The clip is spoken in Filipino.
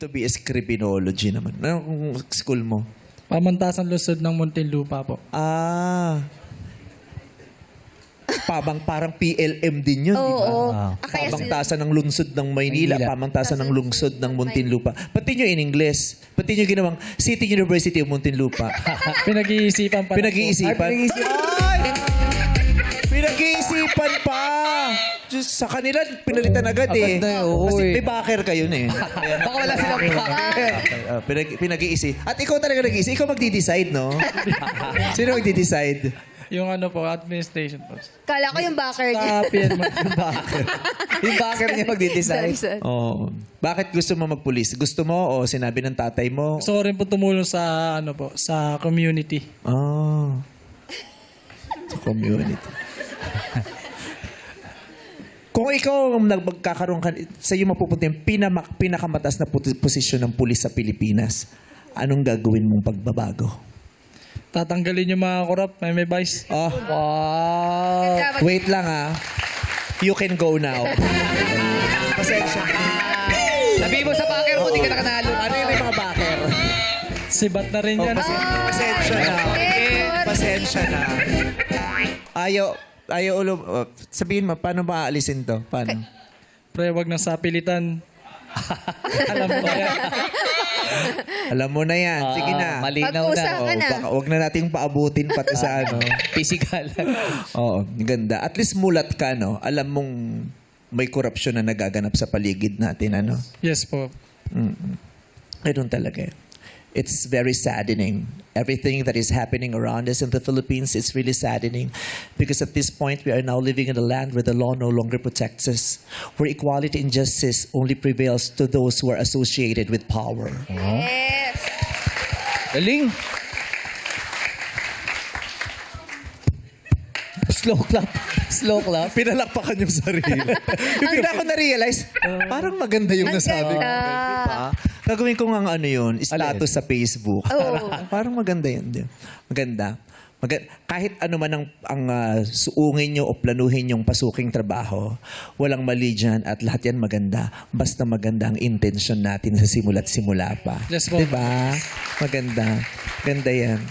to be a criminology naman. Anong school mo? Pamantasan Luzon ng Muntinlupa po. Parang PLM din yun, di ba? Oo. Kaya Pamangtasan ng lungsod ng Maynila, pamangtasan ng lungsod ng Muntinlupa. Pati nyo in English. Pati nyo ginawang City University of Muntinlupa. Pinag-iisipan pa. Pinag-iisipan. Ay! Pinag-iisipan pa! Diyos, sa kanila, pinalitan agad eh. Agad na eh, oo Kasi eh. may backer kayo na eh. Baka wala silang backer. Pinag-iisip. At ikaw talaga nag-iisip. Ikaw magdi-decide, no? Sino magdi-decide? Yung ano po, administration po. Kala ko yung backer niya. Sa PN mo. Yung backer niya magdi-decide. Oh. Bakit gusto mo magpulis? Gusto mo o sinabi ng tatay mo? Gusto ko rin po tumulong sa, ano po, sa community. Sa community. Kung ikaw ang magkakaroon ka, sa iyo mapupunta yung pinakamataas na posisyon ng pulis sa Pilipinas, anong gagawin mong pagbabago? Tatanggalin yung mga korap, may vice. Wow. Wait lang You can go now. Pasensya. Sabihin mo sa backer mo, di ka nakanalo. Ano yung may mga backer? Sibat na rin yan. Pasensya na. Pasensya na. Ayaw ulo. Sabihin mo, paano ba aalisin to? Paano? Pre, wag nang sapilitan. Alam mo yan. Alam mo na yan. Sige na. Malinaw na. Pag-usapan na. Baka wag na nating paabutin pati sa ano. Physical. Oo, ganda. At least mulat ka, no? Alam mong may korupsyon na nagaganap sa paligid natin, ano? Yes po. Ganun talaga. It's very saddening. Everything that is happening around us in the Philippines is really saddening because at this point we are now living in a land where the law no longer protects us, where equality and justice only prevails to those who are associated with power. Yes. Galing. Slow clap. Slow clap. Pinalakpakan yung sarili. Bigla ko na-realize, parang maganda yung Ang nasabi ko. ganda. Diba? Gagawin ko nga ano yun, status sa Facebook. Oo. Parang maganda yun. Di ba? Maganda. Kahit ano man ang suungin nyo o planuhin yung pasuking trabaho, walang mali dyan at lahat yan maganda. Basta maganda ang intention natin sa simula't simula pa. Yes po. Diba? Maganda. Ganda yan.